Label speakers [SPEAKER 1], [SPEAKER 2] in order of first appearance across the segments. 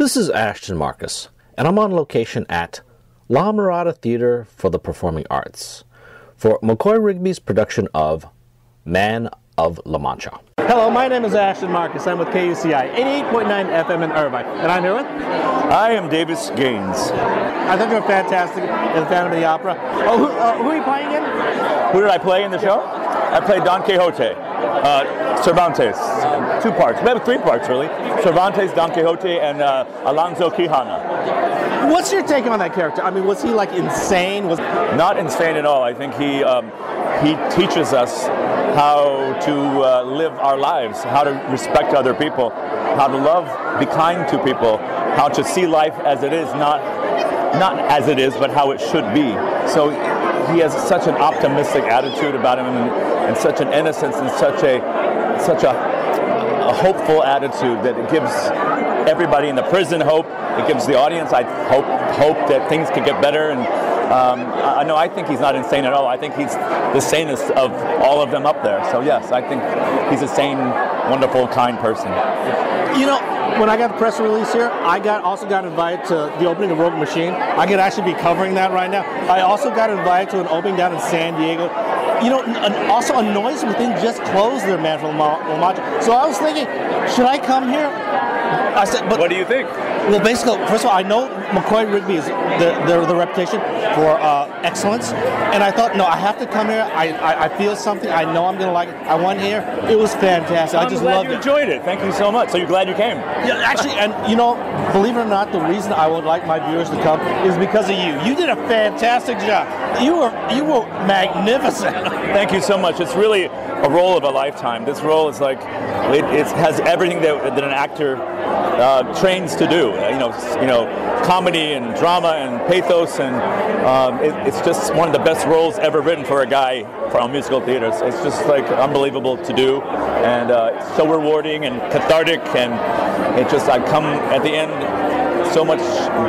[SPEAKER 1] This is Ashton Marcus, and I'm on location at La Mirada Theater for the Performing Arts for McCoy Rigby's production of Man of La Mancha. Hello, my name is Ashton Marcus. I'm with KUCI 88.9 FM in Irvine, and I'm here with...
[SPEAKER 2] I am Davis Gaines.
[SPEAKER 1] I think you're fantastic in Phantom of the Opera. Oh, who are you playing in?
[SPEAKER 2] Who did I play in the show? I played Don Quixote, Cervantes, 2 parts, maybe 3 parts really. Cervantes, Don Quixote, and Alonso Quijana.
[SPEAKER 1] What's your take on that character? I mean, was he like insane?
[SPEAKER 2] Not insane at all. I think he teaches us how to live our lives, how to respect other people, how to love, be kind to people, how to see life as it is, not as it is, but how it should be. So he has such an optimistic attitude about him, and such an innocence, and such a hopeful attitude that it gives everybody in the prison hope. It gives the audience, I hope that things could get better. And I think he's not insane at all. I think he's the sanest of all of them up there. So yes, I think he's a sane, wonderful, kind person.
[SPEAKER 1] You know, when I got the press release here, I also got invited to the opening of Rogue Machine. I could actually be covering that right now. I also got invited to an opening down in San Diego. You know, also a Noise Within just closed their Man from La Mancha. So I was thinking, should I come here? I said, but
[SPEAKER 2] what do you think?
[SPEAKER 1] Well, basically, first of all, I know McCoy Rigby is the reputation for excellence, and I thought, no, I have to come here. I feel something. I know I'm going to like it. I went here. It was fantastic. I just loved it.
[SPEAKER 2] I'm glad you enjoyed it. Thank you so much. So you're glad you came?
[SPEAKER 1] Yeah, actually, and you know, believe it or not, the reason I would like my viewers to come is because of you. You did a fantastic job. You were magnificent.
[SPEAKER 2] Thank you so much. It's really a role of a lifetime. This role is like, it has everything that an actor trains to do. You know, comedy and drama and pathos, and it's just one of the best roles ever written for a guy from musical theater. It's just like unbelievable to do, and it's so rewarding and cathartic, and I come at the end so much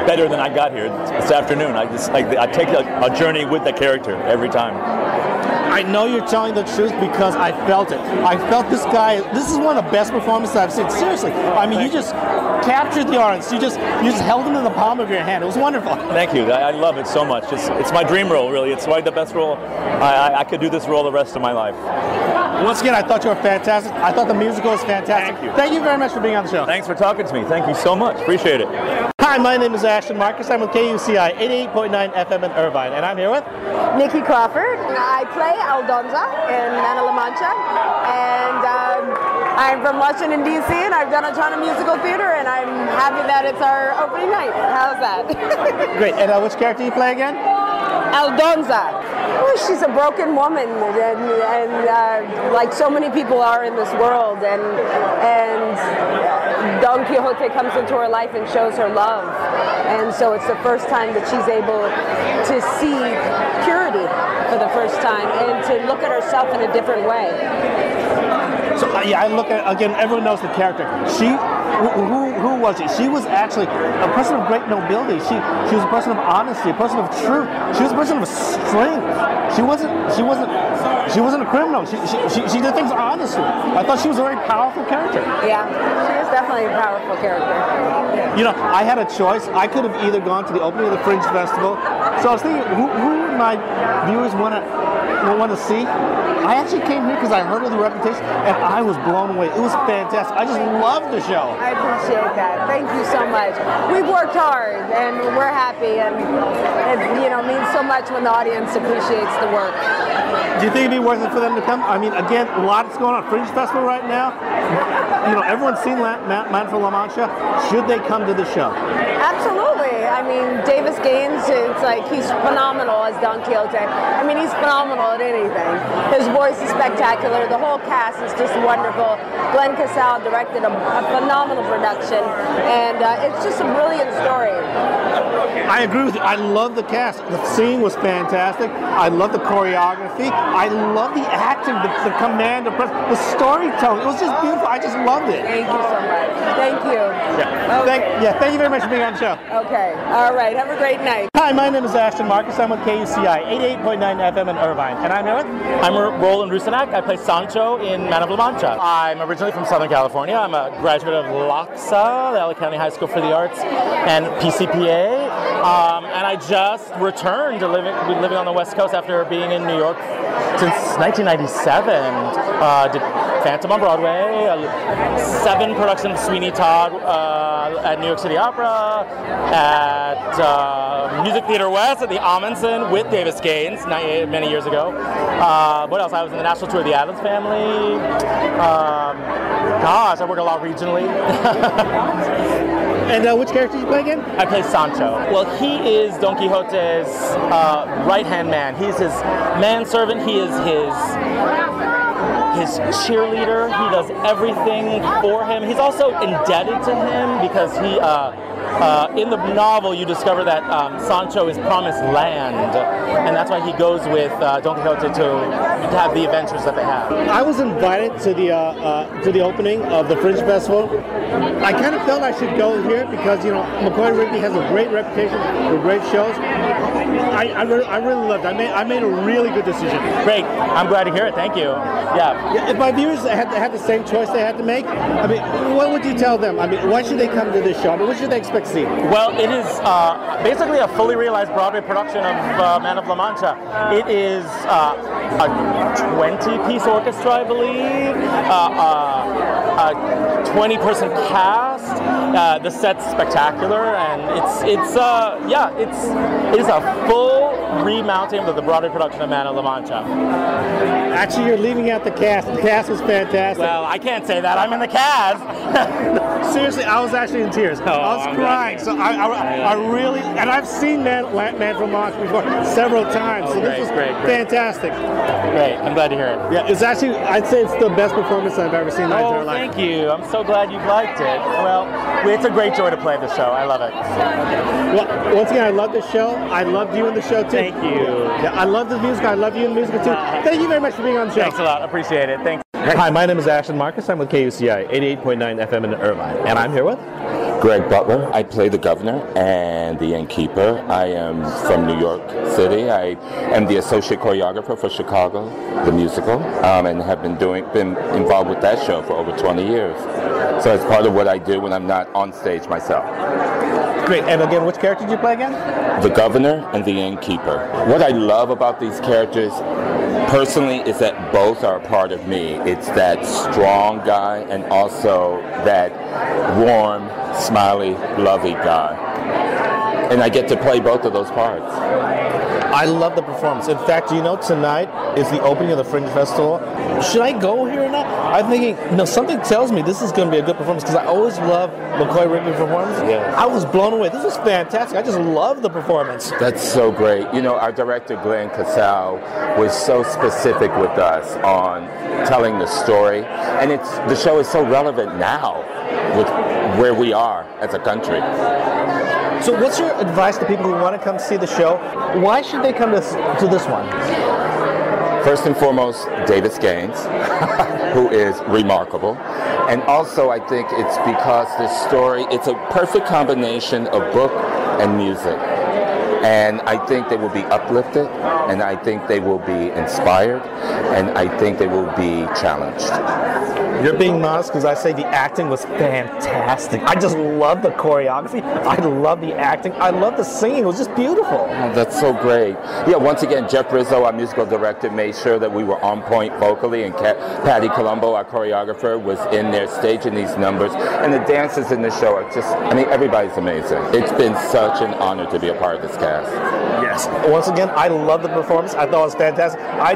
[SPEAKER 2] better than I got here this afternoon. I take a journey with the character every time.
[SPEAKER 1] I know you're telling the truth because I felt it. I felt this guy. This is one of the best performances I've seen. Seriously, I mean, you just captured the audience. You just held him in the palm of your hand. It was wonderful.
[SPEAKER 2] Thank you. I love it so much. It's my dream role, really. It's probably the best role. I could do this role the rest of my life.
[SPEAKER 1] Once again, I thought you were fantastic. I thought the musical was fantastic.
[SPEAKER 2] Thank you.
[SPEAKER 1] Thank you very much for being on the show.
[SPEAKER 2] Thanks for talking to me. Thank you so much. Appreciate it.
[SPEAKER 1] Hi, my name is Ashton Marcus. I'm with KUCI 88.9 FM in Irvine, and I'm here with
[SPEAKER 3] Nikki Crawford. I play Aldonza in Man of La Mancha, and I'm from Washington, D.C., and I've done a ton of musical theater, and I'm happy that it's our opening night. How's that?
[SPEAKER 1] Great. And which character you play again?
[SPEAKER 3] Aldonza. Well, she's a broken woman, and like so many people are in this world, and Don Quixote comes into her life and shows her love, and so it's the first time that she's able to see purity for the first time and to look at herself in a different way.
[SPEAKER 1] So I look at, again, everyone knows the character. Who was she? She was actually a person of great nobility. She was a person of honesty, a person of truth. She was a person of strength. She wasn't a criminal. She did things honestly. I thought she was a very powerful character.
[SPEAKER 3] Yeah, she is definitely a powerful character.
[SPEAKER 1] You know, I had a choice. I could have either gone to the opening of the Fringe Festival. So I was thinking, who would my viewers want to see? I actually came here because I heard of the reputation, and I was blown away. It was fantastic. I just loved the show.
[SPEAKER 3] I appreciate that. Thank you so much. We've worked hard, and we're happy, and it means so much when the audience appreciates the work.
[SPEAKER 1] Do you think it'd be worth it for them to come? I mean, again, a lot is going on. Fringe Festival right now. You know, everyone's seen Man from La Mancha. Should they come to the show?
[SPEAKER 3] Absolutely. I mean, Davis Gaines, it's like he's phenomenal as Don Quixote. I mean, he's phenomenal at anything. His voice is spectacular. The whole cast is just wonderful. Glenn Casal directed a phenomenal production, and it's just a brilliant story.
[SPEAKER 1] I agree with you. I love the cast. The scene was fantastic. I love the choreography. I love the acting, the command, the storytelling. It was just beautiful. I just loved it.
[SPEAKER 3] Thank you so much. Thank you.
[SPEAKER 1] Yeah.
[SPEAKER 3] Okay.
[SPEAKER 1] Thank you very much for being on the show.
[SPEAKER 3] Okay. All right. Have a great night.
[SPEAKER 1] Hi, my name is Ashton Marcus. I'm with KUCI 88.9 FM in Irvine. And I'm here with?
[SPEAKER 4] I'm Roland Rusinak. I play Sancho in Man of La Mancha. I'm originally from Southern California. I'm a graduate of LACSA, the LA County High School for the Arts, and PCPA. And I just returned to living on the West Coast after being in New York since 1997. Did Phantom on Broadway, 7 productions of Sweeney Todd at New York City Opera, at Music Theater West at the Amundsen with Davis Gaines many years ago. What else? I was in the national tour of the Addams Family. Gosh, I work a lot regionally.
[SPEAKER 1] And which character did you play again?
[SPEAKER 4] I play Sancho. Well, he is Don Quixote's right-hand man. He's his manservant. He is his cheerleader. He does everything for him. He's also indebted to him because he, in the novel, you discover that Sancho is promised land, and that's why he goes with Don Quixote to have the adventures that they have.
[SPEAKER 1] I was invited to the opening of the Fringe Festival. I kind of felt I should go here because, you know, McCoy Rigby has a great reputation for great shows. I really loved it. I made a really good decision.
[SPEAKER 4] Great. I'm glad to hear it. Thank you. Yeah.
[SPEAKER 1] If my viewers had the same choice they had to make, I mean, what would you tell them? I mean, why should they come to this show? I mean, what should they expect to see?
[SPEAKER 4] Well, it is basically a fully realized Broadway production of Man of La Mancha. It is a 20-piece orchestra, I believe, a 20-person cast. The set's spectacular, and it is a full remounting of the Broadway production of Man of La Mancha.
[SPEAKER 1] Actually, you're leaving out the cast. The cast was fantastic.
[SPEAKER 4] Well, I can't say that. I'm in the cast.
[SPEAKER 1] Seriously, I was actually in tears. I was crying. So I really, and I've seen Man from Mancha before several times. So this was
[SPEAKER 4] great.
[SPEAKER 1] Fantastic.
[SPEAKER 4] Great. I'm glad to hear it.
[SPEAKER 1] Yeah, it's actually, I'd say it's the best performance I've ever seen in my entire life.
[SPEAKER 4] Thank you. I'm so glad you've liked it. Well, it's a great joy to play the show. I love it.
[SPEAKER 1] Well, once again, I love the show. I loved you in the show too.
[SPEAKER 4] Thank you.
[SPEAKER 1] Yeah, I love the music. I love you in the music too. Thank you very much for being on the show.
[SPEAKER 4] Thanks a lot. Appreciate it. Thanks.
[SPEAKER 1] Hi, my name is Ashton Marcus. I'm with KUCI 88.9 FM in Irvine, and I'm here with
[SPEAKER 5] Greg Butler. I play the governor and the innkeeper. I am from New York City. I am the associate choreographer for Chicago, the musical, and have been involved with that show for over 20 years. So it's part of what I do when I'm not on stage myself.
[SPEAKER 1] Great. And again, which character did you play again?
[SPEAKER 5] The governor and the innkeeper. What I love about these characters personally is that both are a part of me. It's that strong guy and also that warm, smiley, lovey guy. And I get to play both of those parts.
[SPEAKER 1] I love the performance. In fact, you know, tonight is the opening of the Fringe Festival. Should I go here or not? I'm thinking, something tells me this is going to be a good performance because I always love McCoy Rigby performance.
[SPEAKER 5] Yeah.
[SPEAKER 1] I was blown away. This was fantastic. I just love the performance.
[SPEAKER 5] That's so great. You know, our director, Glenn Casal, was so specific with us on telling the story. And the show is so relevant now with where we are as a country.
[SPEAKER 1] So what's your advice to people who want to come see the show? Why should they come to this one?
[SPEAKER 5] First and foremost, Davis Gaines, who is remarkable. And also I think it's because this story, it's a perfect combination of book and music. And I think they will be uplifted, and I think they will be inspired, and I think they will be challenged.
[SPEAKER 1] You're being modest because I say the acting was fantastic. I just love the choreography. I love the acting. I love the singing. It was just beautiful.
[SPEAKER 5] Oh, that's so great. Yeah, once again, Jeff Rizzo, our musical director, made sure that we were on point vocally, and Patty Colombo, our choreographer, was in there staging these numbers. And the dancers in the show are just, everybody's amazing. It's been such an honor to be a part of this cast.
[SPEAKER 1] Yes. Once again, I love the the performance. I thought it was fantastic. I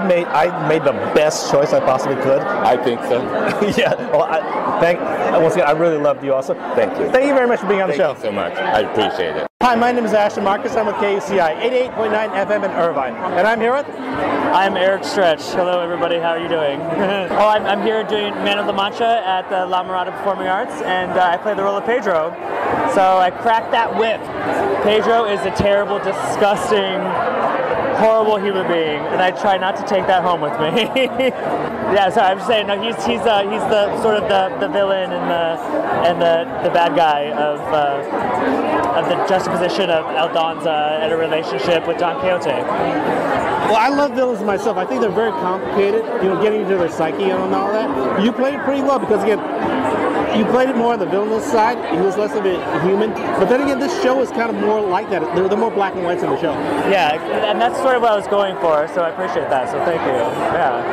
[SPEAKER 1] made the best choice I possibly could.
[SPEAKER 5] I think so.
[SPEAKER 1] Yeah. Well, once again, I really loved you also.
[SPEAKER 5] Thank you.
[SPEAKER 1] Thank you very much for being on the show.
[SPEAKER 5] Thank you so much. I appreciate it.
[SPEAKER 1] Hi, my name is Ashton Marcus. I'm with KUCI 88.9 FM in Irvine. And I'm here with...
[SPEAKER 6] I'm Eric Stretch. Hello, everybody. How are you doing? I'm here doing Man of La Mancha at the La Mirada Performing Arts, and I play the role of Pedro. So I cracked that whip. Pedro is a terrible, disgusting, horrible human being, and I try not to take that home with me. Yeah, so I'm just saying, no, he's the sort of the villain and the bad guy of the juxtaposition of Aldonza and a relationship with Don Quixote.
[SPEAKER 1] Well, I love villains myself. I think they're very complicated, getting into their psyche and all that. You played it pretty well because, again, you played it more on the villainous side. He was less of a human. But then again, this show is kind of more like that. They're more black and whites in the show.
[SPEAKER 6] Yeah, and that's sort of what I was going for, so I appreciate that. So thank you. Yeah.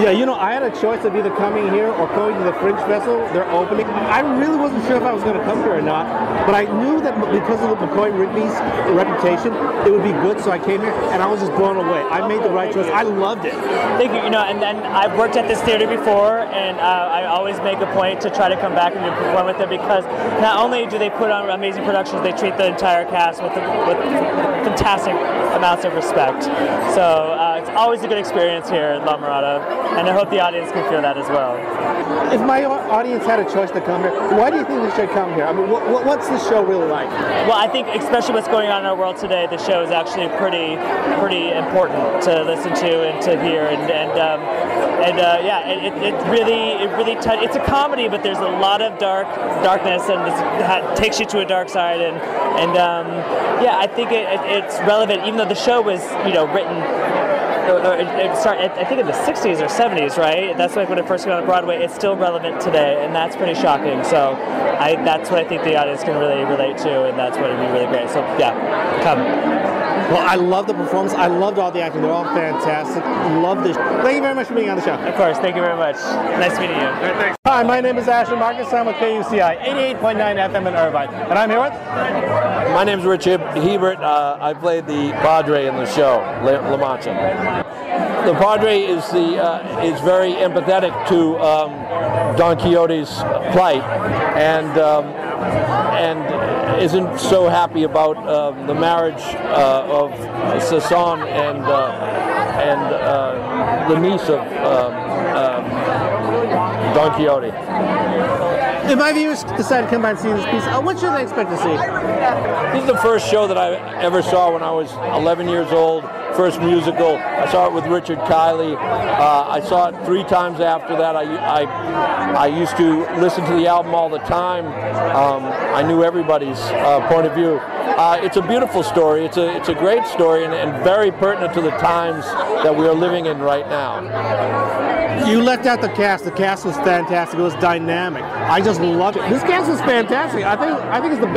[SPEAKER 1] Yeah, I had a choice of either coming here or going to the Fringe Festival. They're opening. I really wasn't sure if I was going to come here or not, but I knew that because of McCoy Rigby's reputation, it would be good, so I came here, and I was just blown away. I made the right choice. I loved it.
[SPEAKER 6] Thank you. And I've worked at this theater before, and I always make a point to try to come back and perform with them because not only do they put on amazing productions, they treat the entire cast with fantastic amounts of respect. So it's always a good experience here at La Mirada, and I hope the audience can feel that as well.
[SPEAKER 1] If my audience had a choice to come here, why do you think they should come here? I mean, what's this show really like?
[SPEAKER 6] Well, I think especially what's going on in our world today, the show is actually pretty important to listen to and to hear, it's a comedy, but there's a lot of darkness, and it takes you to a dark side, I think it's relevant, even though the show was written. It started, I think, in the 60s or 70s, right? That's like when it first came on Broadway. It's still relevant today, and that's pretty shocking. So that's what I think the audience can really relate to, and that's what would be really great. So yeah, come.
[SPEAKER 1] Well, I love the performance. I loved all the acting. They're all fantastic. Love this. Thank you very much for being on the show.
[SPEAKER 6] Of course. Thank you very much. Nice meeting you.
[SPEAKER 1] All right, thanks. Hi, my name is Ashton Marcus. I'm with KUCI 88.9 FM in Irvine. And I'm here with...
[SPEAKER 7] My name is Richard Hebert. I played the Padre in the show, La Mancha. The Padre is very empathetic to Don Quixote's plight, and isn't so happy about the marriage of Sasson and the niece of Don Quixote.
[SPEAKER 1] If my viewers decide to come by and see this piece, what should they expect to see?
[SPEAKER 7] This is the first show that I ever saw when I was 11 years old. First musical. I saw it with Richard Kiley. I saw it 3 times after that. I used to listen to the album all the time. I knew everybody's point of view. It's a beautiful story. It's a great story and very pertinent to the times that we are living in right now.
[SPEAKER 1] You left out the cast. The cast was fantastic. It was dynamic. I just loved it. This cast was fantastic. I think it's the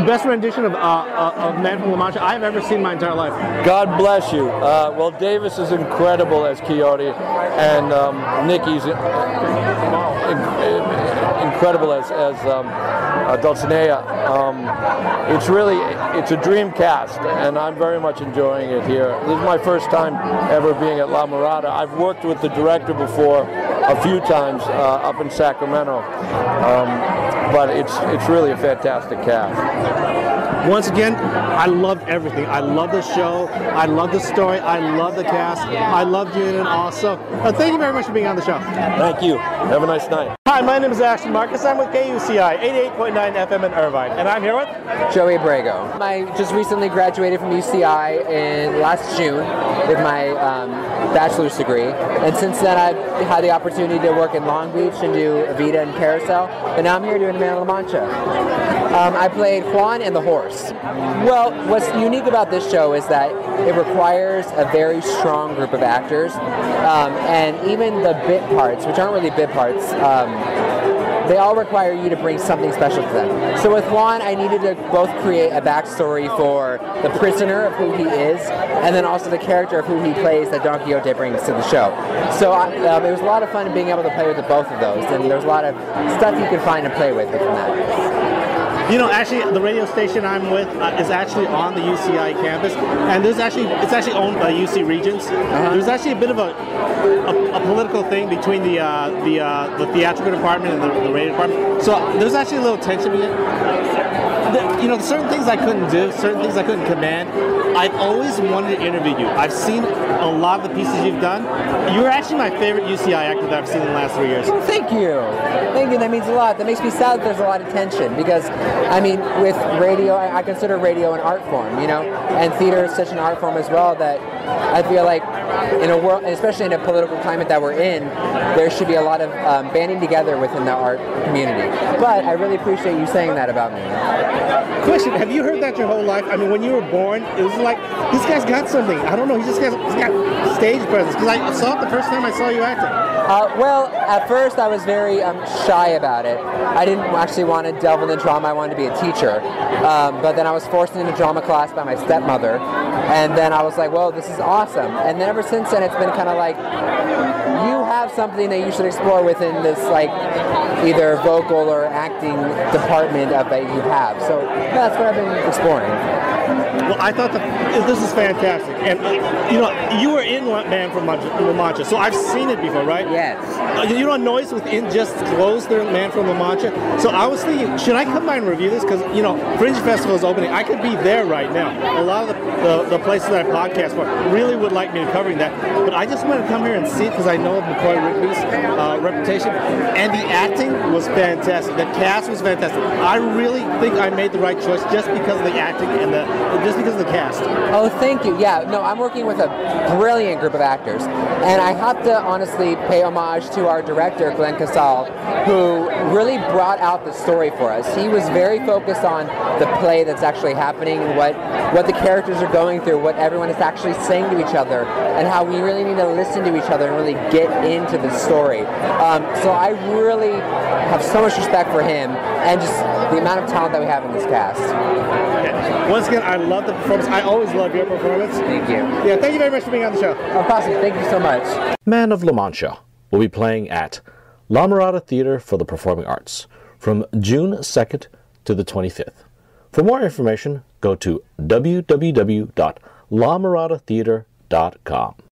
[SPEAKER 1] best rendition of Man from La Mancha I've ever seen in my entire life.
[SPEAKER 7] God bless you. Well, Davis is incredible as Quixote, and Nikki's incredible as Dulcinea. It's a dream cast, and I'm very much enjoying it here. This is my first time ever being at La Mirada. I've worked with the director before a few times up in Sacramento, but it's really a fantastic cast.
[SPEAKER 1] Once again, I loved everything. I love the show. I love the story. I love the cast. I loved you in it also. Thank you very much for being on the show.
[SPEAKER 7] Thank you. Have a nice night.
[SPEAKER 1] Hi, my name is Ashton Marcus. I'm with KUCI 88.9 FM in Irvine. And I'm here with...
[SPEAKER 8] Joey Abrego. I just recently graduated from UCI in last June with my bachelor's degree. And since then, I've had the opportunity to work in Long Beach and do Evita and Carousel. And now I'm here doing Man of La Mancha. I played Juan and the horse. Well, what's unique about this show is that it requires a very strong group of actors, and even the bit parts, which aren't really bit parts, they all require you to bring something special to them. So with Juan, I needed to both create a backstory for the prisoner of who he is, and then also the character of who he plays that Don Quixote brings to the show. So it was a lot of fun being able to play with both of those, and there's a lot of stuff you can find and play with from that.
[SPEAKER 1] Actually, the radio station I'm with is actually on the UCI campus, and it's actually owned by UC Regents. There's actually a bit of a political thing between the theatrical department and the radio department. So there's actually a little tension in it. Certain things I couldn't do, certain things I couldn't command. I've always wanted to interview you. I've seen a lot of the pieces you've done. You're actually my favorite UCI actor that I've seen in the last 3 years.
[SPEAKER 8] Well, thank you. Thank you. That means a lot. That makes me sad that there's a lot of tension because, with radio, I consider radio an art form, and theater is such an art form as well that I feel like in a world, especially in a political climate that we're in, there should be a lot of banding together within the art community. But I really appreciate you saying that about me.
[SPEAKER 1] Question, have you heard that your whole life? When you were born, it was like, this guy's got something. I don't know, he's got stage presence. Because I saw it the first time I saw you acting.
[SPEAKER 8] Well, at first I was very shy about it. I didn't actually want to delve into drama. I wanted to be a teacher. But then I was forced into drama class by my stepmother. And then I was like, well, this is awesome. And then ever since then, it's been kind of like, you have something that you should explore within this, either vocal or acting department that you have. So that's what I've been exploring.
[SPEAKER 1] Well, I thought this is fantastic. And, you were in Man from La Mancha, so I've seen it before, right?
[SPEAKER 8] Yes.
[SPEAKER 1] Noise within just closed their Man from La Mancha. So I was thinking, should I come by and review this? Because, Fringe Festival is opening. I could be there right now. A lot of the places that I podcast for really would like me to covering that. But I just want to come here and see it because I know of McCoy Rigby's reputation. And the acting was fantastic. The cast was fantastic. I really think I made the right choice just because of the acting and just because of the cast.
[SPEAKER 8] Oh, thank you. Yeah, no, I'm working with a brilliant group of actors. And I have to honestly pay homage to our director, Glenn Casal, who really brought out the story for us. He was very focused on the play that's actually happening and what the characters are going through, what everyone is actually saying to each other, and how we really need to listen to each other and really get into the story. So I really have so much respect for him and just the amount of talent that we have in this cast.
[SPEAKER 1] Okay. Once again, I love the performance. I always love your performance.
[SPEAKER 8] Thank you.
[SPEAKER 1] Yeah, thank you very much for being on the show.
[SPEAKER 8] Oh, possibly. Thank you so much.
[SPEAKER 9] Man of La Mancha will be playing at La Mirada Theater for the Performing Arts from June 2nd to the 25th. For more information, go to www.lamiradatheater.com.